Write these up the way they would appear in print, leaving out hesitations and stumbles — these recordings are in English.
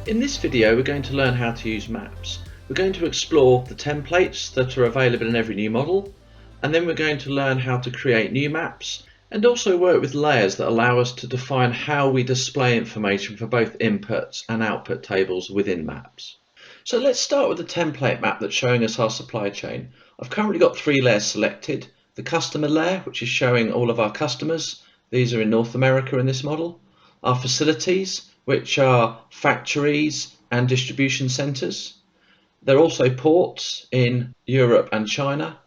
In this video we're going to learn how to use maps. We're going to explore the templates that are available in every new model, and then we're going to learn how to create new maps and also work with layers that allow us to define how we display information for both inputs and output tables within maps. So let's start with the template map that's showing us our supply chain. I've currently got three layers selected. The customer layer, which is showing all of our customers. These are in North America in this model. Our facilities, which are factories and distribution centres. There are also ports in Europe and China.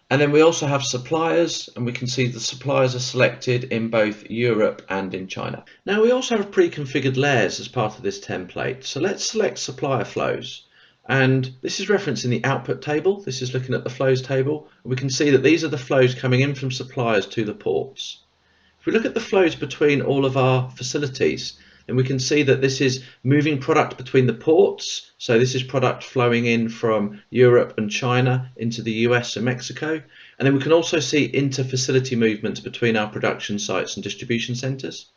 And then we also have suppliers, and we can see the suppliers are selected in both Europe and in China. Now we also have pre-configured layers as part of this template. So let's select supplier flows. And this is referenced in the output table. This is looking at the flows table. We can see that these are the flows coming in from suppliers to the ports. If we look at the flows between all of our facilities, then we can see that this is moving product between the ports. So this is product flowing in from Europe and China into the US and Mexico. And then we can also see inter-facility movements between our production sites and distribution centers.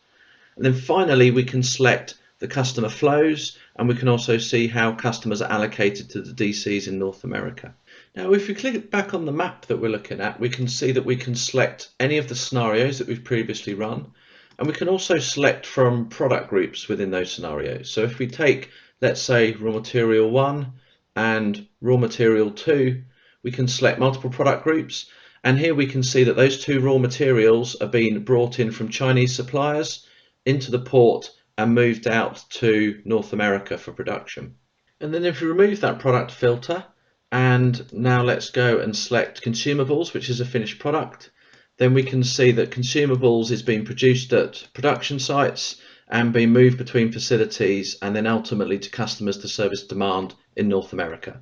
And then finally, we can select the customer flows, and we can also see how customers are allocated to the DCs in North America. Now, if we click back on the map that we're looking at, we can see that we can select any of the scenarios that we've previously run, and we can also select from product groups within those scenarios. So if we take, let's say, raw material 1 and raw material 2, we can select multiple product groups, and here we can see that those two raw materials are being brought in from Chinese suppliers into the port and moved out to North America for production. And then if we remove that product filter, and now let's go and select consumables, which is a finished product, then we can see that consumables is being produced at production sites and being moved between facilities and then ultimately to customers to service demand in North America.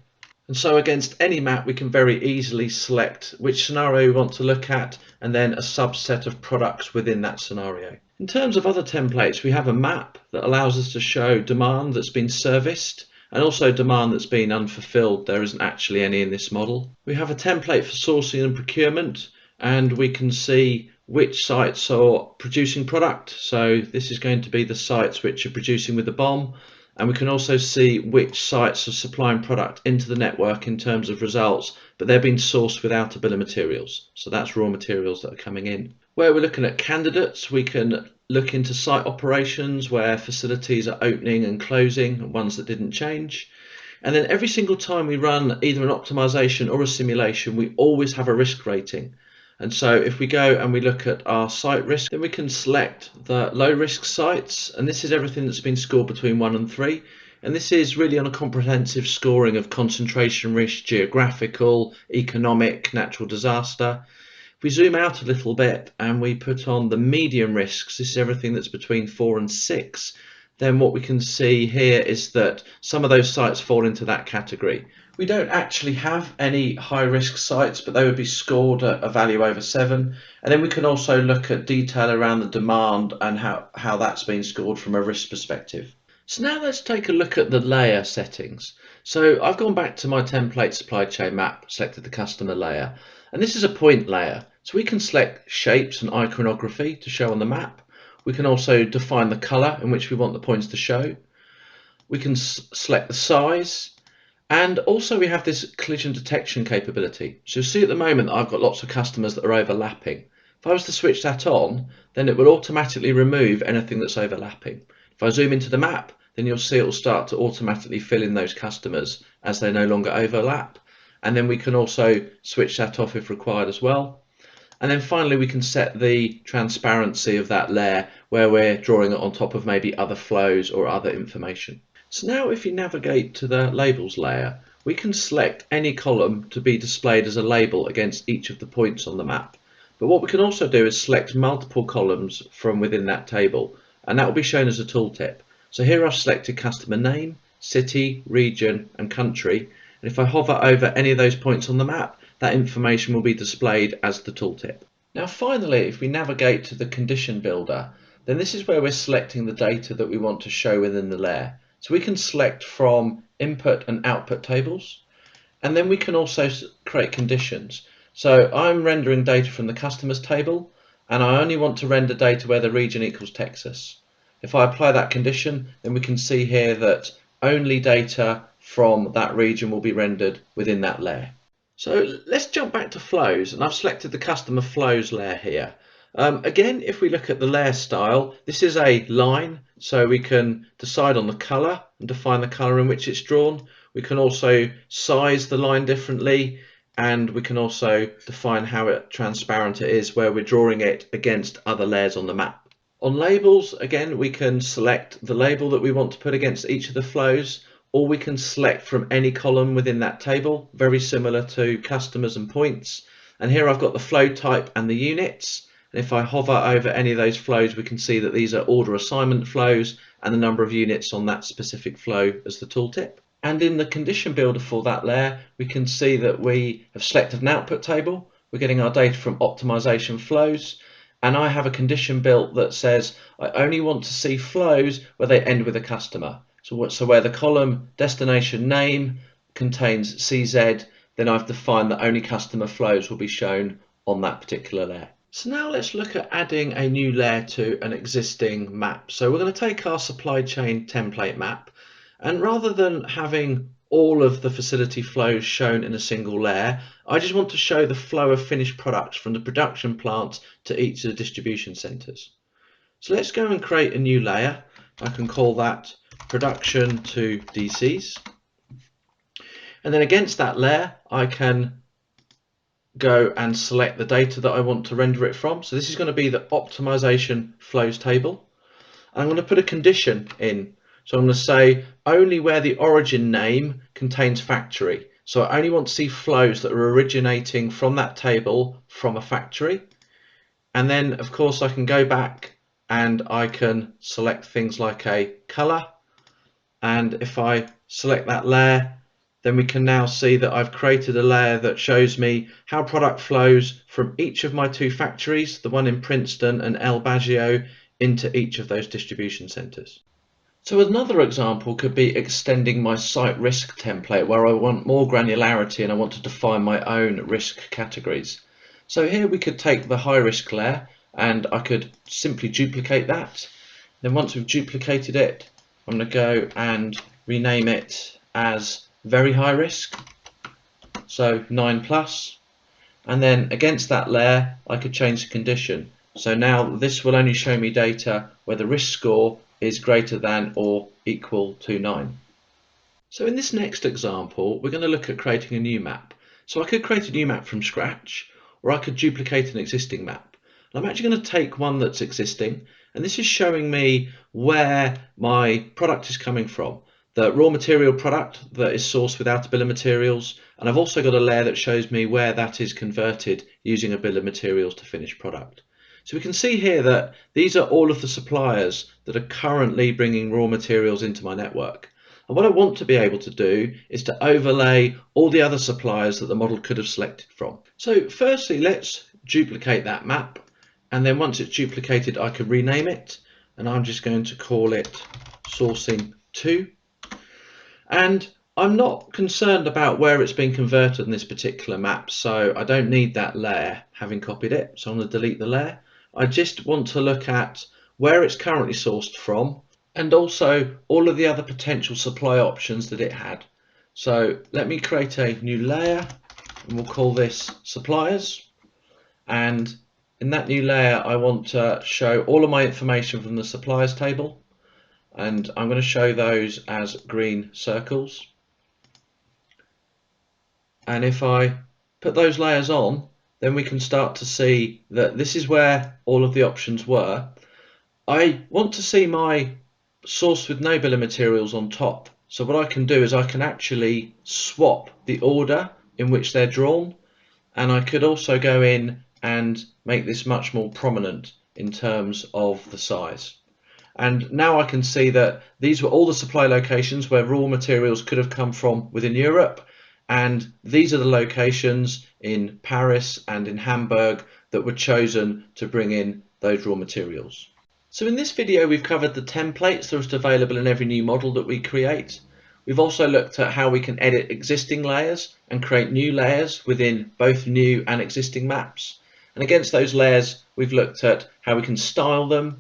And so against any map, we can very easily select which scenario we want to look at and then a subset of products within that scenario. In terms of other templates, we have a map that allows us to show demand that's been serviced and also demand that's been unfulfilled. There isn't actually any in this model. We have a template for sourcing and procurement, and we can see which sites are producing product. So this is going to be the sites which are producing with the BOM. And we can also see which sites are supplying product into the network in terms of results, but they're being sourced without a bill of materials. So that's raw materials that are coming in. Where we're looking at candidates, we can look into site operations where facilities are opening and closing, ones that didn't change. And then every single time we run either an optimization or a simulation, we always have a risk rating. And so if we go and we look at our site risk, then we can select the low risk sites. And this is everything that's been scored between 1 and 3. And this is really on a comprehensive scoring of concentration risk, geographical, economic, natural disaster. If we zoom out a little bit and we put on the medium risks, this is everything that's between 4 and 6, then what we can see here is that some of those sites fall into that category. We don't actually have any high risk sites, but they would be scored at a value over 7. And then we can also look at detail around the demand and how that's been scored from a risk perspective. So now let's take a look at the layer settings. So I've gone back to my template supply chain map, selected the customer layer, and this is a point layer. So we can select shapes and iconography to show on the map. We can also define the color in which we want the points to show. We can select the size. And also we have this collision detection capability. So you'll see at the moment that I've got lots of customers that are overlapping. If I was to switch that on, then it will automatically remove anything that's overlapping. If I zoom into the map, then you'll see it will start to automatically fill in those customers as they no longer overlap. And then we can also switch that off if required as well. And then finally, we can set the transparency of that layer where we're drawing it on top of maybe other flows or other information. So now if you navigate to the labels layer, we can select any column to be displayed as a label against each of the points on the map. But what we can also do is select multiple columns from within that table, and that will be shown as a tooltip. So here I've selected customer name, city, region, and country. And if I hover over any of those points on the map, that information will be displayed as the tooltip. Now finally, if we navigate to the condition builder, then this is where we're selecting the data that we want to show within the layer. So we can select from input and output tables, and then we can also create conditions. So I'm rendering data from the customers table, and I only want to render data where the region equals Texas. If I apply that condition, then we can see here that only data from that region will be rendered within that layer. So let's jump back to flows, and I've selected the customer flows layer here. Again, if we look at the layer style, this is a line, so we can decide on the color and define the color in which it's drawn. We can also size the line differently, and we can also define how transparent it is where we're drawing it against other layers on the map. On labels, again, we can select the label that we want to put against each of the flows, or we can select from any column within that table, very similar to customers and points. And here I've got the flow type and the units. And if I hover over any of those flows, we can see that these are order assignment flows and the number of units on that specific flow as the tooltip. And in the condition builder for that layer, we can see that we have selected an output table. We're getting our data from optimization flows. And I have a condition built that says I only want to see flows where they end with a customer. So where the column destination name contains CZ, then I've defined that only customer flows will be shown on that particular layer. So now let's look at adding a new layer to an existing map. So we're going to take our supply chain template map, and rather than having all of the facility flows shown in a single layer, I just want to show the flow of finished products from the production plants to each of the distribution centers. So let's go and create a new layer. I can call that production to DCs, and then against that layer I can go and select the data that I want to render it from. So this is going to be the optimization flows table. I'm going to put a condition in, so I'm going to say only where the origin name contains factory. So I only want to see flows that are originating from that table from a factory. And then of course I can go back and I can select things like a color. And if I select that layer, then we can now see that I've created a layer that shows me how product flows from each of my two factories, the one in Princeton and El Baggio, into each of those distribution centers. So another example could be extending my site risk template where I want more granularity and I want to define my own risk categories. So here we could take the high risk layer and I could simply duplicate that. Then once we've duplicated it, I'm going to go and rename it as very high risk, so 9+, and then against that layer I could change the condition. So now this will only show me data where the risk score is greater than or equal to 9. So in this next example we're going to look at creating a new map. So I could create a new map from scratch, or I could duplicate an existing map. And I'm actually going to take one that's existing, and this is showing me where my product is coming from. The raw material product that is sourced without a bill of materials, and I've also got a layer that shows me where that is converted using a bill of materials to finished product. So we can see here that these are all of the suppliers that are currently bringing raw materials into my network. And what I want to be able to do is to overlay all the other suppliers that the model could have selected from. So firstly, let's duplicate that map, and then once it's duplicated I can rename it, and I'm just going to call it sourcing 2. And I'm not concerned about where it's been converted in this particular map, so I don't need that layer having copied it, so I'm going to delete the layer. I just want to look at where it's currently sourced from and also all of the other potential supply options that it had. So let me create a new layer and we'll call this suppliers, and in that new layer I want to show all of my information from the suppliers table, and I'm going to show those as green circles. And if I put those layers on, then we can start to see that this is where all of the options were. I want to see my source with no bill of materials on top. So what I can do is I can actually swap the order in which they're drawn, and I could also go in and make this much more prominent in terms of the size. And now I can see that these were all the supply locations where raw materials could have come from within Europe, and these are the locations in Paris and in Hamburg that were chosen to bring in those raw materials. So in this video we've covered the templates that are available in every new model that we create. We've also looked at how we can edit existing layers and create new layers within both new and existing maps. And against those layers we've looked at how we can style them,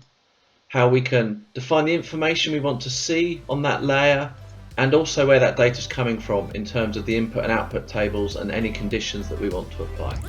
how we can define the information we want to see on that layer, and also where that data is coming from in terms of the input and output tables and any conditions that we want to apply.